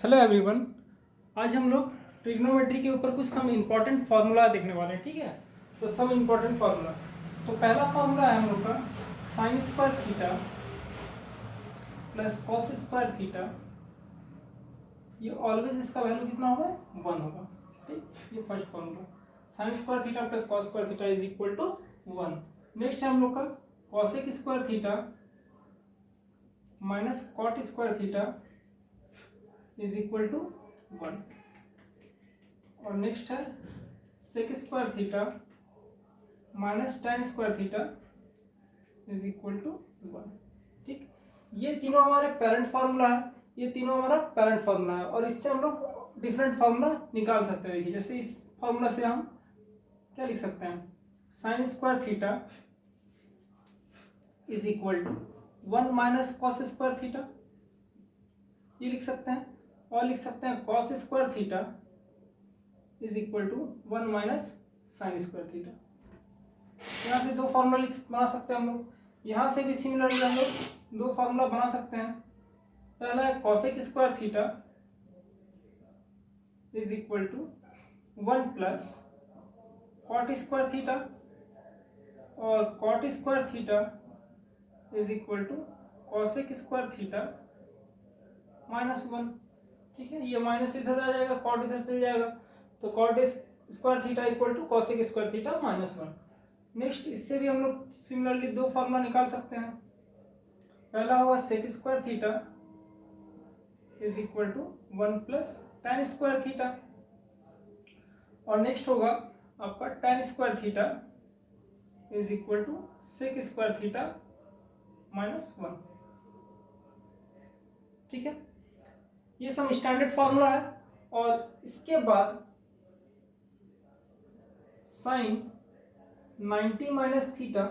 Hello everyone. आज हम लोग ट्रिग्नोमेट्री के ऊपर कुछ सम इम्पॉर्टेंट फार्मूला देखने वाले हैं। ठीक है, तो सम इम्पॉर्टेंट फार्मूला। तो पहला फार्मूला है हम लोग का sine square theta plus cos square theta. ये ऑलवेज इसका वैल्यू कितना होगा? 1 होगा। ठीक, ये first formula sine square theta plus cos square theta is equal to 1। Next है हम लोग का cosec square theta minus cot square theta is equal to 1। और नेक्स्ट है sec square theta minus tan square theta is equal to 1। ठीक, ये तीनों हमारे पेरेंट फार्मूला है, ये तीनों हमारा पेरेंट फार्मूला है। और इससे हम लोग डिफरेंट फार्मूला निकाल सकते हैं। देखिए, जैसे इस फार्मूला से हम क्या लिख सकते हैं? Sine square theta is equal to 1 minus cos square theta, ये लिख सकते हैं। और लिख सकते हैं cos square theta is equal to 1 minus sine square theta. यहाँ से दो फार्मूला बना सकते हैं हम लोग। यहाँ से भी सिमिलरली हम लोग दो फार्मूला बना सकते हैं। पहला है cosec square theta is equal to 1 plus cot square theta, और cot square theta is equal to cosec square theta minus 1। ठीक है, ये माइनस इधर आ जाएगा, कॉट इधर चल जाएगा, तो cot square theta equal to cosec square theta minus 1। Next, इससे भी हम लोग सिमिलरली दो फार्मूला निकाल सकते हैं। पहला होगा sec square theta is equal to 1 plus tan square theta, और नेक्स्ट होगा आपका tan square theta is equal to sec square theta minus 1। ठीक है, ये सब स्टैंडर्ड फार्मूला है। और इसके बाद साइन 90 माइनस थीटा,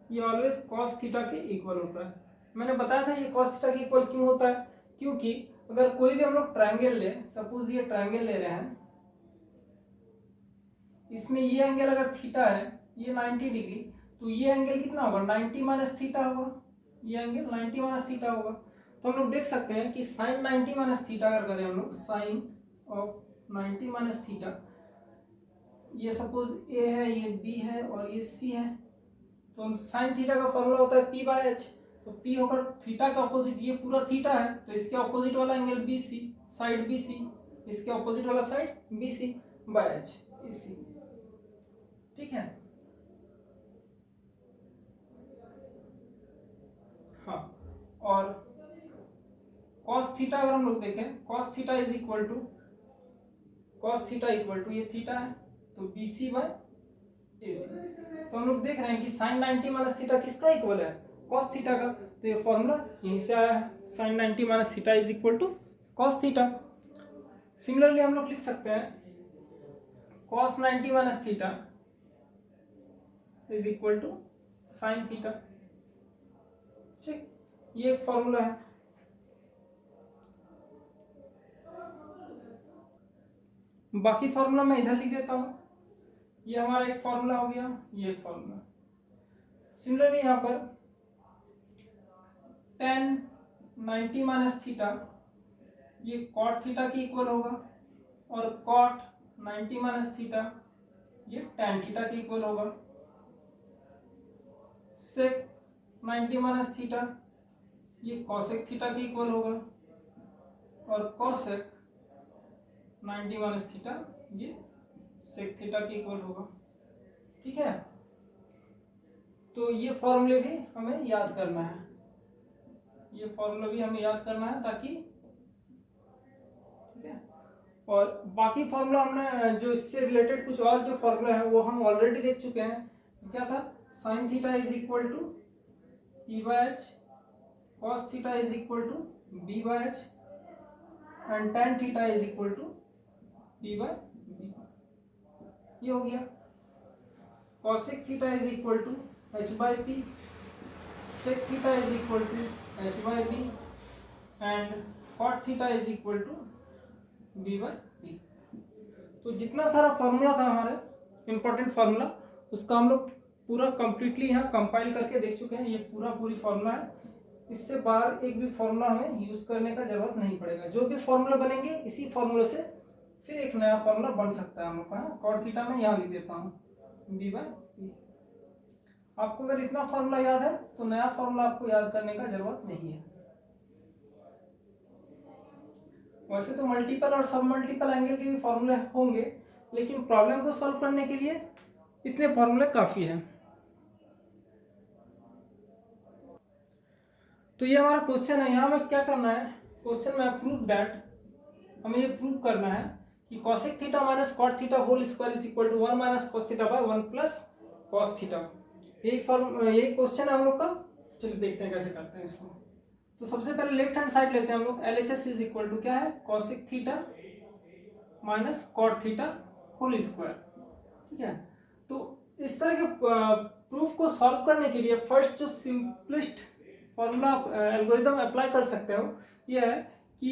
ये ऑलवेज कॉस थीटा के इक्वल होता है। मैंने बताया था ये कॉस थीटा के इक्वल क्यों होता है, क्योंकि अगर कोई भी हम लोग ट्रायंगल ले, सपोज ये ट्रायंगल ले रहे हैं, इसमें ये एंगल अगर थीटा है, ये 90 डिग्री, तो ये एंगल कितना होगा? 90 माइनस थीटा होगा। ये एंगल 90 माइनस थीटा होगा। तो हम लोग देख सकते हैं कि साइन 90 माइनस थीटा अगर करें हम लोग, साइन ऑफ 90 माइनस थीटा, ये सपोज ए है, ये बी है और ये सी है, तो हम साइन थीटा का फॉर्मूला होता है पी बाय एच। तो पी होकर थीटा का अपोजिट, ये पूरा थीटा है तो इसके अपोजिट वाला angle B C, side B C, इसके अपोजिट वाला side B C by H A C. ठीक है, हाँ। और कॉस थीटा अगर हम लोग देखें, cos theta is equal to, cos theta equal to ये थीटा है तो बी सी बाय ए सी। तो हम लोग देख रहे हैं कि साइन 90 माइनस थीटा किसका इक्वल है? कॉस थीटा का। तो ये फॉर्मूला यहीं से आया है, sine 90 minus theta is equal to cos theta. Similarly हम लोग लिख सकते हैं cos 90 minus theta is equal to sine theta. ठीक, ये एक फॉर्मूला है। बाकी फॉर्मूला मैं इधर लिख देता हूं। ये हमारा एक फॉर्मूला हो गया, ये एक फॉर्मूला। सिमिलरली यहाँ पर टेन 90 माइनस थीटा, ये कॉट थीटा के इक्वल होगा, और कॉट 90 माइनस थीटा ये टेन थीटा के इक्वल होगा। सेक 90 माइनस थीटा ये कॉसेक थीटा के इक्वल होगा, और कॉसेक 90 माइनस थीटा ये सेक थीटा के इक्वल होगा। ठीक है, तो ये फॉर्मूले भी हमें याद करना है, ये फॉर्मूला भी हमें याद करना है ताकि, ठीक है। और बाकी फॉर्मूला हमने जो इससे रिलेटेड कुछ और जो फॉर्मूला है वो हम ऑलरेडी देख चुके हैं। क्या था? Sine theta is equal to E by H, cos theta is equal to B by H, and tan theta is equal to P by B. ये हो गया। Cosec theta is equal to H by P, sec theta is equal to H by B, and cot theta is equal to B by B. तो जितना सारा formula था हमारे important formula, उसका हम लोग पूरा कंप्लीटली यहाँ कंपाइल करके देख चुके हैं। ये पूरी फार्मूला है, इससे बाहर एक भी फॉर्मूला हमें यूज करने का जरूरत नहीं पड़ेगा। जो भी फॉर्मूला बनेंगे इसी फॉर्मूले से फिर एक नया फॉर्मूला बन सकता है हम लोग का। कॉट थीटा में यहाँ लिख देता हूँ बी बाय पी। आपको अगर इतना फॉर्मूला याद है तो नया फॉर्मूला आपको याद करने का जरूरत नहीं है। वैसे तो मल्टीपल और सब मल्टीपल एंगल के भी फॉर्मूले होंगे, लेकिन प्रॉब्लम को सॉल्व करने के लिए इतने फॉर्मूले काफ़ी हैं। तो ये हमारा क्वेश्चन है। यहाँ में क्या करना है, क्वेश्चन में प्रूव दैट, हमें ये प्रूव करना है कि cosec theta minus cot theta whole square is equal to 1 minus cos theta by 1 plus cos theta. यही क्वेश्चन है हम लोग का। चलिए देखते हैं कैसे करते हैं इसको। तो सबसे पहले लेफ्ट हैंड साइड लेते हैं हम लोग। LHS इज इक्वल टू क्या है, cosec theta minus cot theta whole square. ठीक है, तो इस तरह के प्रूफ को सॉल्व करने के लिए फर्स्ट जो सिंपलेस्ट फॉर्मूला एल्गोरिथम अप्लाई कर सकते हो ये है कि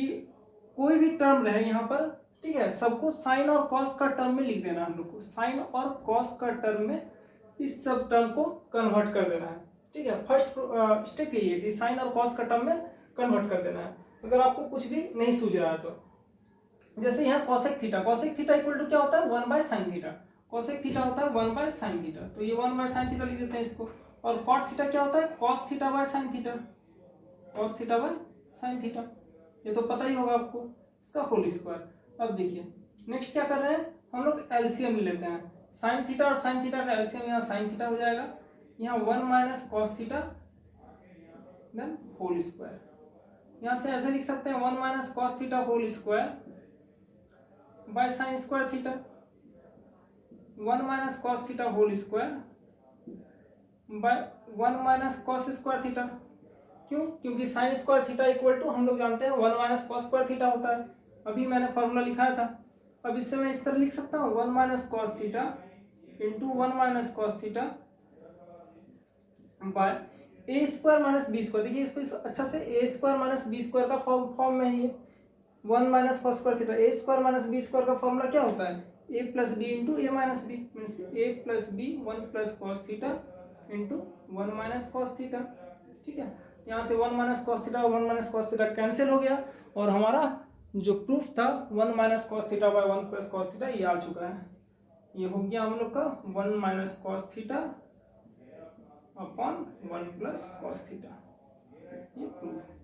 कोई भी टर्म रहे यहाँ पर, ठीक है, सबको साइन और कॉस का टर्म में लिख देना। हम लोग को साइन और कॉस का टर्म में इस सब टर्म को कन्वर्ट कर देना है। ठीक है, फर्स्ट स्टेप यही है कि साइन और कॉस का टर्म में कन्वर्ट कर देना है। अगर आपको कुछ भी नहीं सूझ रहा है तो जैसे यहाँ कॉसेक थीटा इक्वल टू क्या होता है 1 by sine theta. Cosec theta होता है 1 बाय साइन थीटा, तो ये 1 बाय साइन थीटा लिख देते हैं इसको। और कॉट थीटा क्या होता है cos theta by sine theta, cos theta by sine theta, ये तो पता ही होगा आपको, इसका होल स्क्वायर। अब देखिए नेक्स्ट क्या कर रहे हैं हम लोग, एलसीएम ले लेते हैं। साइन थीटा और साइन थीटा का एलसीएम यहाँ साइन थीटा हो जाएगा, यहाँ 1 minus cos theta then whole square. यहाँ से ऐसे लिख सकते हैं 1 minus cos theta whole square by sine square theta, 1 minus cos theta whole square by 1 minus cos square theta. क्यों, क्योंकि sine square theta equal to हम लोग जानते हैं 1 माइनस कॉस स्क्वायर थीटा होता है। अभी मैंने फॉर्मूला लिखाया था। अब इससे मैं इस तरह लिख सकता हूँ 1 minus cos theta into 1 minus cos theta by A square minus B square. देखिए इसको अच्छा से A square minus B square का फॉर्म में ही है 1 minus cos square theta. A square minus B square का फॉर्मूला क्या होता है, A plus B into A minus B, means A plus B 1 plus cos theta into 1 minus cos theta. ठीक है, यहाँ से 1 minus cos theta 1 minus cos theta cancel हो गया, और हमारा जो प्रूफ था 1 minus cos theta by 1 plus cos theta ये आ चुका है। ये हो गया हम लोग का 1 minus cos theta upon 1 plus cos theta, ये प्रूफ।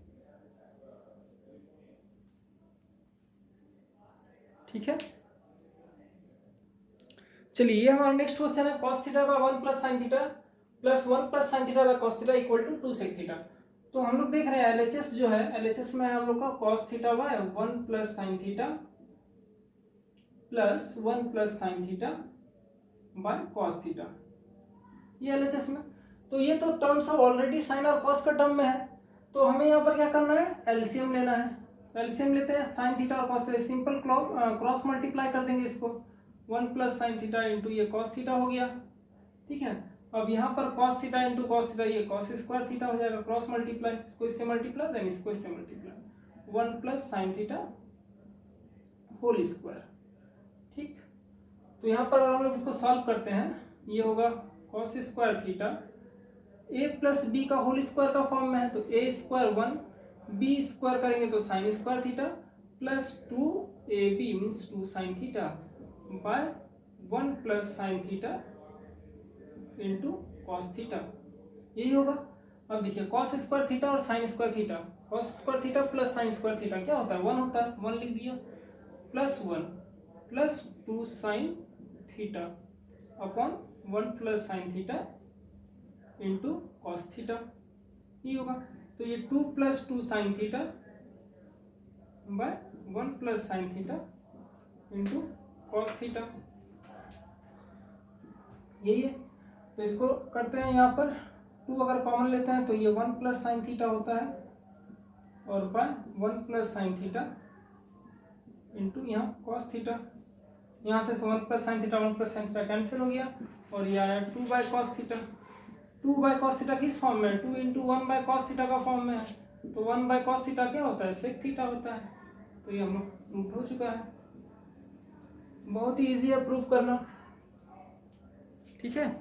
ठीक है, चलिए ये हमारा नेक्स्ट क्वेश्चन है cos theta by 1 plus sine theta plus 1 plus sine theta by cos theta equal to 2 sec theta. तो हम लोग देख रहे हैं एलएचएस जो है, एलएचएस में हम लोग का cos theta by 1 plus sine theta plus 1 plus sine theta by cos theta, ये एलएचएस में। तो ये तो टर्म सब ऑलरेडी साइन और कॉस का टर्म में है, तो हमें यहाँ पर क्या करना है, एलसीएम लेना है। एलसीएम लेते हैं, साइन थीटा और cos theta simple cross multiply कर देंगे इसको, 1 प्लस साइन थीटा इंटू ये कॉस थीटा हो गया। ठीक है, अब यहाँ पर cos theta into cos theta ये कॉस स्क्वायर थीटा हो जाएगा, क्रॉस मल्टीप्लाई, इसको इससे मल्टीप्लाई देन इसको इससे multiply, 1 plus sine theta whole square. ठीक, तो यहाँ पर अगर हम लोग इसको सॉल्व करते हैं, ये होगा कॉस स्क्वायर थीटा, ए प्लस बी का होल स्क्वायर का फॉर्म में है, तो ए स्क्वायर 1, बी स्क्वायर करेंगे तो sign square theta plus 2ab means 2 sign theta by 1 plus sine theta into cos theta, यही होगा। अब देखिए कॉस स्क्वायर थीटा और sign square theta, cos square theta plus sign square theta क्या होता है 1 होता है, 1 लिख दिया, plus 1 plus 2 sine theta upon 1 plus sine theta into cos theta, ये होगा। तो ये 2 plus 2 sign theta by 1 plus sine theta into cos theta, यही है। तो इसको करते हैं, यहाँ पर 2 अगर कॉमन लेते हैं तो ये 1 प्लस साइन थीटा होता है, और by 1 plus sine theta into यहाँ कॉस थीटा। यहाँ से 1 plus sine theta 1 plus sine theta cancel हो गया, और ये आया 2 by cos theta. 2 by cos theta किस फॉर्म में है, 2 इंटू 1 बाय कॉस थीटा का फॉर्म में है, तो 1 बाय कॉस थीटा क्या होता है सेक थीटा होता है। तो ये हम लोग प्रूफ हो चुका है, बहुत ही ईजी है प्रूफ करना। ठीक है,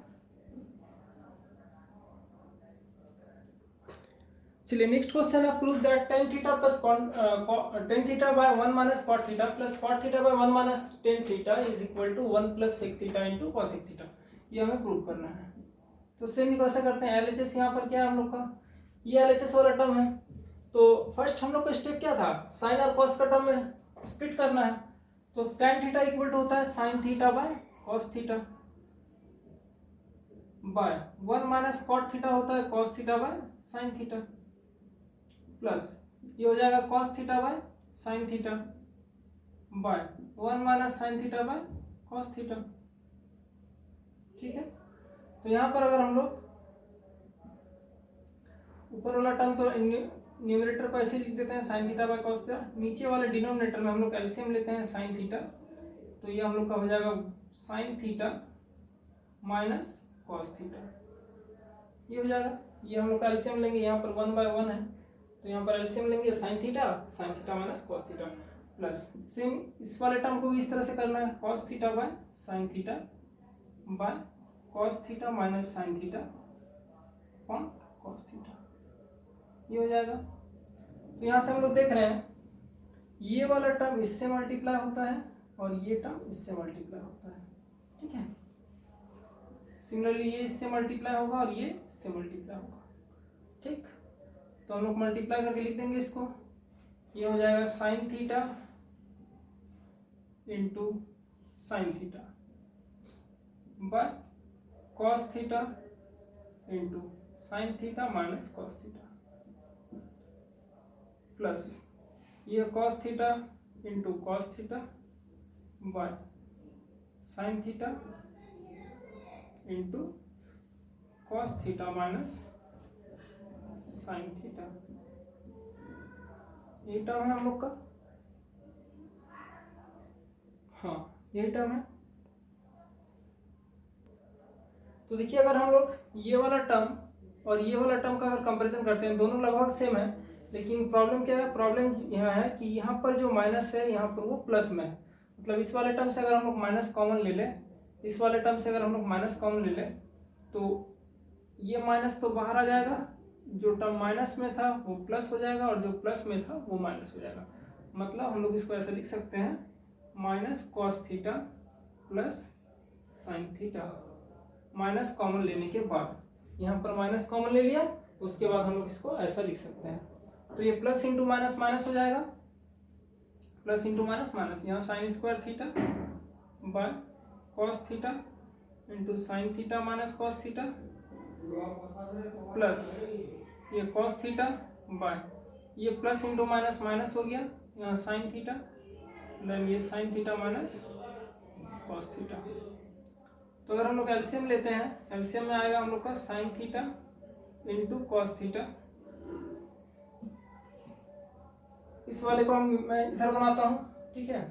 चलिए नेक्स्ट क्वेश्चन है, prove that tan theta plus tan theta by 1 minus cot theta plus cot theta by 1 minus tan theta is equal to 1 plus sec theta into cosec theta. ये हमें prove करना है। तो सेम ही कैसे करते हैं, LHS यहाँ पर क्या है हम लोग का, ये एलएचएस वाला टर्म है। तो फर्स्ट हम लोग का स्टेप क्या था, साइन और कॉस का टर्म में स्प्लिट करना है। तो टेन थीटा इक्वल टू होता है sine theta by cos theta by 1 minus cot theta होता है cos theta by sine theta plus ये हो जाएगा cos theta by sine theta by 1 minus sine theta by cos theta. ठीक है, तो यहाँ पर अगर हम लोग ऊपर वाला टर्म तो न्यूमरेटर को ऐसे लिख देते हैं sine theta by cos theta, नीचे वाले डिनोमिनेटर में हम लोग एलसीएम लेते हैं साइन थीटा, तो ये हम लोग का हो जाएगा sine theta minus cos theta, ये हो जाएगा। ये हम लोग का एलसीएम लेंगे, यहाँ पर 1/1 है तो यहाँ पर एलसीएम लेंगे sign theta minus cos theta plus same इस वाले टर्म को भी इस तरह से करना है, cos theta by sine theta by cos theta minus sine theta upon cos theta, ये हो जाएगा। तो यहाँ से हम लोग देख रहे हैं ये वाला टर्म इससे मल्टीप्लाई होता है और ये टर्म इससे मल्टीप्लाई होता है। ठीक है, सिमिलरली ये इससे मल्टीप्लाई होगा और ये इससे मल्टीप्लाई होगा। ठीक, तो हम लोग मल्टीप्लाई करके लिख देंगे इसको, ये हो जाएगा sine theta into sine theta by cos theta into sine theta minus cos theta plus ये cos theta into cos theta by sine theta into cos theta minus sine theta, ये टर्म है हम लोग का। हाँ यही टर्म है। तो देखिए अगर हम लोग ये वाला टर्म और ये वाला टर्म का अगर कंपैरिजन करते हैं, दोनों लगभग सेम है, लेकिन प्रॉब्लम क्या है, प्रॉब्लम यहाँ है कि यहाँ पर जो माइनस है यहाँ पर वो प्लस में है। मतलब इस वाले टर्म से अगर हम लोग माइनस कॉमन ले लें, इस वाले टर्म से अगर हम लोग माइनस कॉमन ले लें तो ये माइनस तो बाहर आ जाएगा, जो टर्म माइनस में था वो प्लस हो जाएगा और जो प्लस में था वो माइनस हो जाएगा। मतलब हम लोग इसको ऐसे लिख सकते हैं minus cos theta plus sine theta, minus common लेने के बाद, यहाँ पर माइनस कॉमन ले लिया उसके बाद हम लोग इसको ऐसा लिख सकते हैं। तो ये प्लस इंटू माइनस माइनस हो जाएगा, प्लस इंटू माइनस माइनस, यहाँ sign square theta by cos theta into sine theta minus cos theta plus ये कॉस थीटा बाय ये प्लस इंटू माइनस माइनस हो गया, यहाँ साइन थीटा देन ये sign theta minus cos theta. तो अगर हम लोग एलसीएम लेते हैं, एलसीएम में आएगा हम लोग का sign theta into cos theta. इस वाले को मैं इधर बनाता हूँ। ठीक है,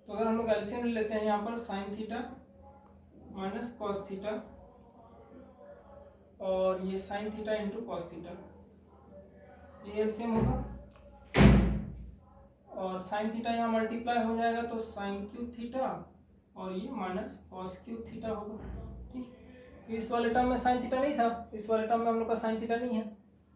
तो अगर हम लोग एलसीएम ले लेते हैं यहाँ पर sign theta minus cos theta और ये sign theta into cos theta, ये एलसीएम होगा और साइन थीटा यहाँ मल्टीप्लाई हो जाएगा तो साइन क्यूब थीटा और ये माइनस कॉस क्यूब थीटा होगा। ठीक, इस वाले टर्म में साइन थीटा नहीं था, इस वाले टर्म में हम लोग का साइन थीटा नहीं है,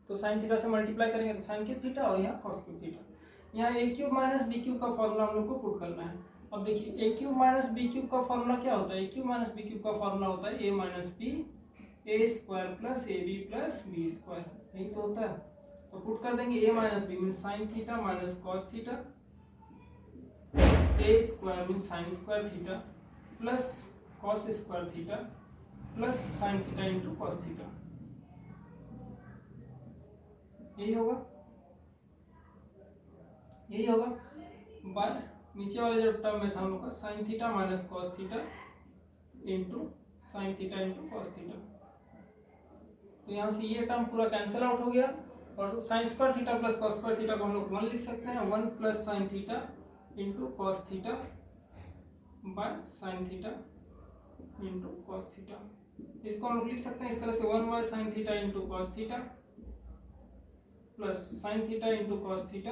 तो साइन थीटा से मल्टीप्लाई करेंगे तो साइन क्यूब थीटा और यहाँ कॉस क्यूब थीटा। यहाँ A cube minus B cube का फॉर्मूला हम लोग को पुट करना है। अब देखिए A cube minus B cube का फॉर्मूला क्या होता है, A cube minus B cube का फॉर्मूला होता है A minus B A square plus A B plus B square, यही तो होता है। तो पुट कर देंगे A minus B mean sine theta minus cos theta, A square mean sign square theta plus cos square theta plus sine theta into cos theta, यही होगा, यही होगा बाय नीचे वाले जो टर्म में था हम लोग का sign theta minus cos theta into sine theta into cos theta. तो यहाँ से ये टर्म पूरा कैंसिल आउट हो गया और sign square theta plus cos square theta को हम लोग 1 लिख सकते हैं, 1 plus sine theta into cos theta by sine theta into cos theta. इसको हम लोग लिख सकते हैं इस तरह से 1 by sine theta into cos theta plus sine theta into cos theta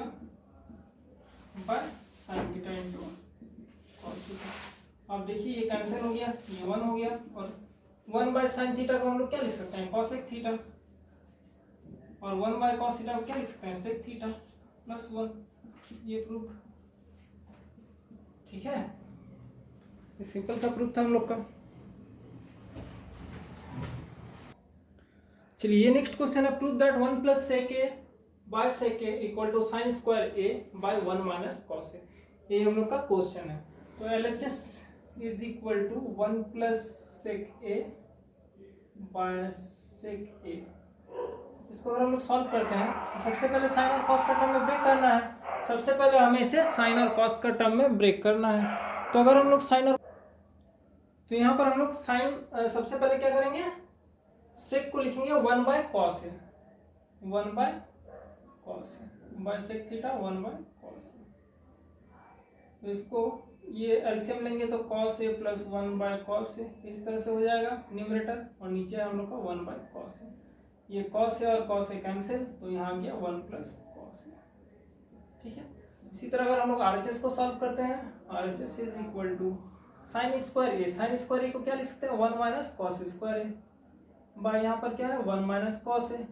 by sine theta into cos theta. अब देखिए ये कैंसिल हो गया, ये 1 हो गया और 1 बाय साइन थीटा को हम लोग क्या लिख सकते हैं, कॉसेक थीटा। और 1/cos थीटा को क्या लिख सकते हैं, sec थीटा प्लस 1, ये प्रूफ। ठीक है, ये सिंपल सा प्रूफ था हम लोग का। चलिए नेक्स्ट क्वेश्चन है, prove that 1 plus sec A by sec A equal to sine square A by 1 minus cos A. ये हम लोग का क्वेश्चन है। तो LHS is equal to 1 plus sec A by sec A. इसको अगर हम लोग सॉल्व करते हैं तो सबसे पहले साइन और कॉस का टर्म में ब्रेक करना है। सबसे पहले हमें इसे साइन और कॉस का टर्म में ब्रेक करना है। तो अगर हम लोग साइन और, तो यहाँ पर हम लोग साइन सबसे पहले क्या करेंगे, सेक को लिखेंगे 1 by cos A, 1 by cos A by sec theta 1 by cos A. तो इसको ये एलसीएम लेंगे तो cos A plus 1 by cos A इस तरह से हो जाएगा न्यूमरेटर, और नीचे हम लोग का 1 बाय कॉस ए। ये कॉस ए और कॉस ए कैंसिल, तो यहाँ आ गया 1 प्लस कॉस ए। ठीक है, इसी तरह अगर हम लोग RHS को सॉल्व करते हैं, RHS is equal to sine square A. Sine square A को क्या लिख सकते हैं, 1 minus cos square A by यहाँ पर क्या है 1 माइनस कॉस ए।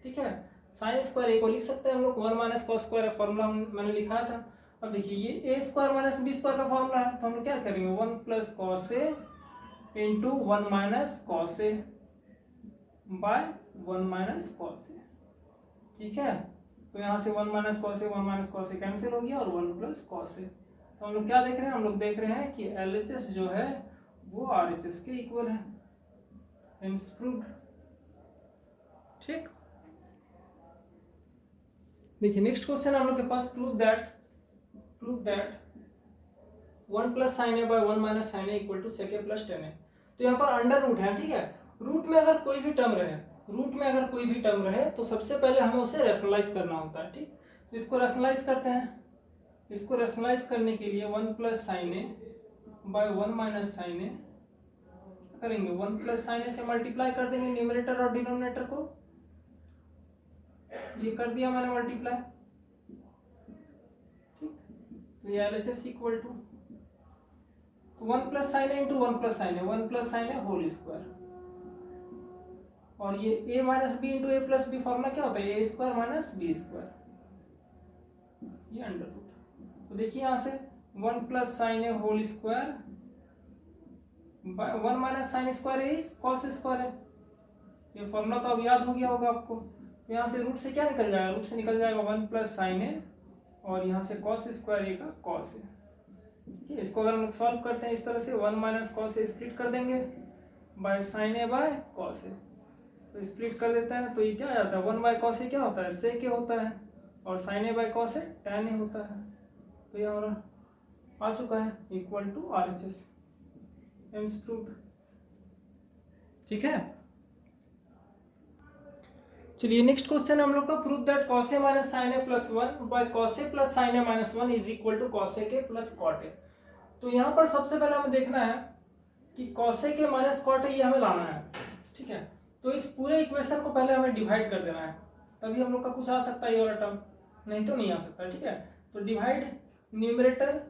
ठीक है, साइन स्क्वायर ए को लिख सकते हैं हम लोग 1 माइनस कॉस स्क्वायर है, फॉर्मूला मैंने लिखा था। अब देखिए ये ए स्क्वायर माइनस बी स्क्वायर का फॉर्मूला है, तो हम लोग क्या करेंगे 1 plus cos A into 1 minus cos A by 1 minus cos ए। ठीक है, तो यहाँ से 1 minus cos A 1 minus cos A cancel हो गया और 1 प्लस कॉस ए। तो हम लोग क्या देख रहे हैं, हम लोग देख रहे हैं कि LHS जो है वो RHS के इक्वल है। Hence proved। ठीक, देखिए नेक्स्ट क्वेश्चन हम लोग के पास, prove that 1 plus sine A by 1 minus sine A equal to sec A plus tan A. तो यहाँ पर अंडर रूट है। ठीक है, रूट में अगर कोई भी टर्म रहे तो सबसे पहले हमें उसे रैशनलाइज करना होता है। ठीक, तो इसको रैशनलाइज करते हैं। इसको रैशनलाइज करने के लिए 1 plus sine A by 1 minus sine ए करेंगे, 1 प्लस साइन ए से मल्टीप्लाई कर देंगे न्यूमरेटर और डिनोमिनेटर को। ये कर दिया मैंने मल्टीप्लाई। ठीक, तो ये LHS equal to 1 plus sine A into 1 plus sine A, 1 plus sine A whole square, और ये a minus B into A plus B formula क्या होता है, A square minus B square, ये अंडर रूट। तो देखिए यहाँ से 1 plus sine A whole square 1 minus sine square A cos square है। ये फॉर्मूला तो अब याद हो गया होगा आपको। तो यहाँ से रूट से क्या निकल जाएगा, रूट से निकल जाएगा 1 प्लस साइन ए और यहाँ से कॉस स्क्वायर ए का कॉस है। ठीक है, इसको अगर हम लोग सॉल्व करते हैं इस तरह से 1 माइनस कॉस ए स्प्लिट कर देंगे by sine A by cos A, तो स्प्लिट कर देते हैं तो ये क्या आ जाता है 1 बाय कॉस ए क्या होता है सेक ए होता है, और sine A by cos A tan A होता है। तो ये हमारा आ चुका है equal to RHS। Hence proved। ठीक है, चलिए नेक्स्ट क्वेश्चन हम लोग का, prove that cos A minus sine A plus 1 by cos A plus sine A minus 1 is equal to cos A के प्लस कॉट ए। तो यहाँ पर सबसे पहले हमें देखना है कि कॉस ए के माइनस कॉट ए ये हमें लाना है। ठीक है, तो इस पूरे इक्वेशन को पहले हमें डिवाइड कर देना है, तभी हम लोग का कुछ आ सकता है ये वाला टर्म, नहीं तो नहीं आ सकता। ठीक है, तो divide numerator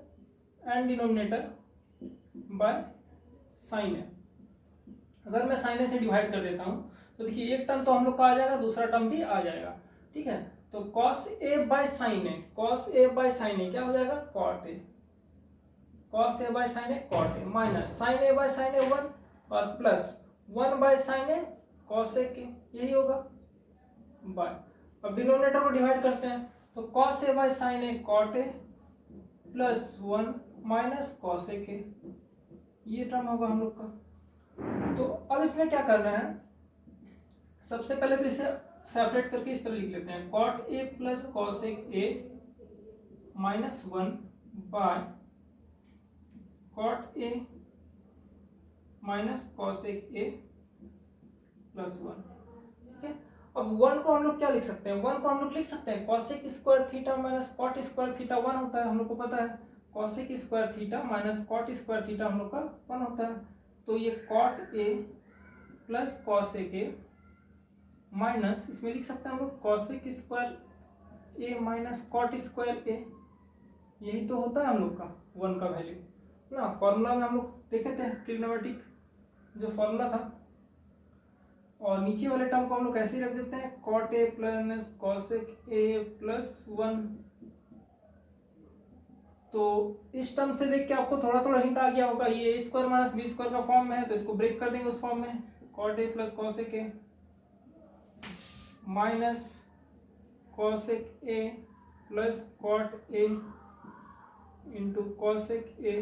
and denominator by sine A. अगर मैं साइन ए से डिवाइड कर देता हूँ तो देखिए एक टर्म तो हम लोग का आ जाएगा, दूसरा टर्म भी आ जाएगा। ठीक है, तो cos A by sine A, cos A by sine A क्या हो जाएगा cot A, cos A by sine A cot A minus sine A by sine A 1 और plus 1 by sine A cos A के, यही होगा bye. अब denominator को divide करते हैं तो cos A by sine A cot A plus 1 minus cos A के, ये टर्म होगा हम लोग का। तो अब इसमें क्या करना है, सबसे पहले तो इसे सेपरेट करके इस तरह लिख लेते हैं, cot A plus cosec A minus 1 by cot A minus cosec A plus 1। ठीक है, अब 1 को हम लोग क्या लिख सकते हैं, 1 को हम लोग लिख सकते हैं cosec square theta minus cot square theta 1 होता है, हम लोग को पता है cosec square theta minus cot square theta हम लोग का 1 होता है। तो ये cot A plus cosec A minus, इसमें लिख सकते हैं हम लोग cosec square A minus cot square A, यही तो होता है हम लोग का 1 का वैल्यू ना। फॉर्मूला में हम लोग देखे थे ट्रिग्नोमेट्रिक जो फॉर्मूला था, और नीचे वाले टर्म को हम लोग ऐसे ही रख देते हैं, cot a plus cosec a plus 1। तो इस टर्म से देख के आपको थोड़ा थोड़ा हिंट आ गया होगा, ये a square minus B square का फॉर्म में है, तो इसको ब्रेक कर देंगे उस फॉर्म में, cot a plus cosec a minus cosec a plus cot a into cosec a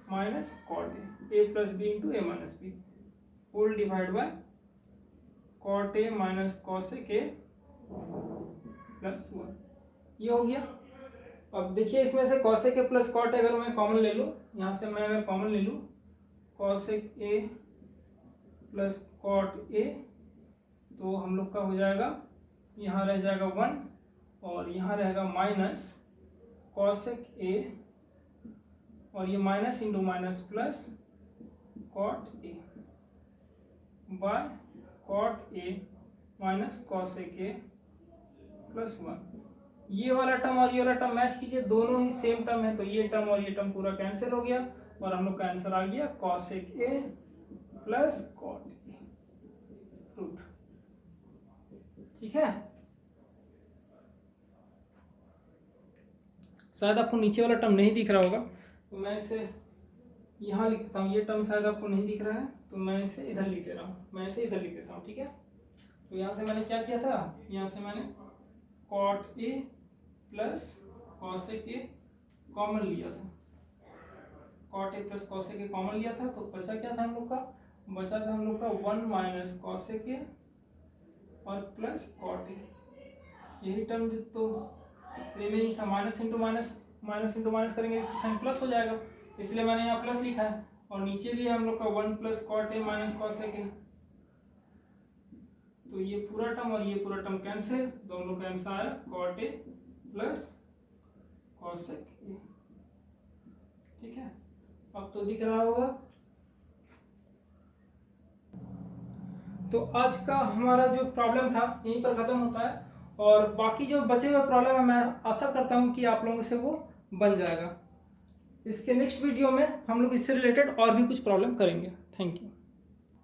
minus cot a plus B into a minus B whole divide by cot a minus cosec a plus 1। ये हो गया। अब देखिए इसमें से cosec a plus cot a अगर मैं common ले लूँ, यहाँ से मैं अगर कॉमन ले लूँ cosec a plus cot a, तो हम लोग का हो जाएगा, यहाँ रह जाएगा 1 और यहाँ रहेगा माइनस cosec a, और ये minus into minus plus cot a by cot a minus cosec a plus 1। ये वाला टर्म और ये वाला टर्म मैच कीजिए, दोनों ही सेम टर्म है, तो ये टर्म और ये टर्म पूरा कैंसिल हो गया और हम लोग का आंसर आ गया cosec a plus cot a root. ठीक है, शायद आपको नीचे वाला टर्म नहीं दिख रहा होगा, तो मैं इसे यहाँ लिखता हूँ, ये टर्म शायद आपको नहीं दिख रहा है, तो मैं इसे इधर लिख दे रहा हूँ, मैं इसे इधर लिख देता हूँ। ठीक है, तो यहाँ से मैंने क्या किया था, यहाँ से मैंने cot a plus cosec a common लिया था, cot a plus cosec a common लिया था, तो बचा क्या था हम लोग का, बचा था हम लोग का 1 माइनस cosec a और प्लस cot a, यही टर्म तो रिमेनिंग था। Minus into minus, minus into minus करेंगे तो साइन प्लस हो जाएगा, इसलिए मैंने यहाँ प्लस लिखा है, और नीचे भी हम लोग का 1 plus cot a minus cosec a, तो ये पूरा टर्म और ये पूरा टर्म कैंसिल, तो हम लोग का आंसर आया cot a plus cosec a। ठीक है, अब तो दिख रहा होगा। तो आज का हमारा जो प्रॉब्लम था यहीं पर खत्म होता है, और बाकी जो बचे हुए प्रॉब्लम है मैं आशा करता हूँ कि आप लोगों से वो बन जाएगा। इसके नेक्स्ट वीडियो में हम लोग इससे रिलेटेड और भी कुछ प्रॉब्लम करेंगे। Thank you.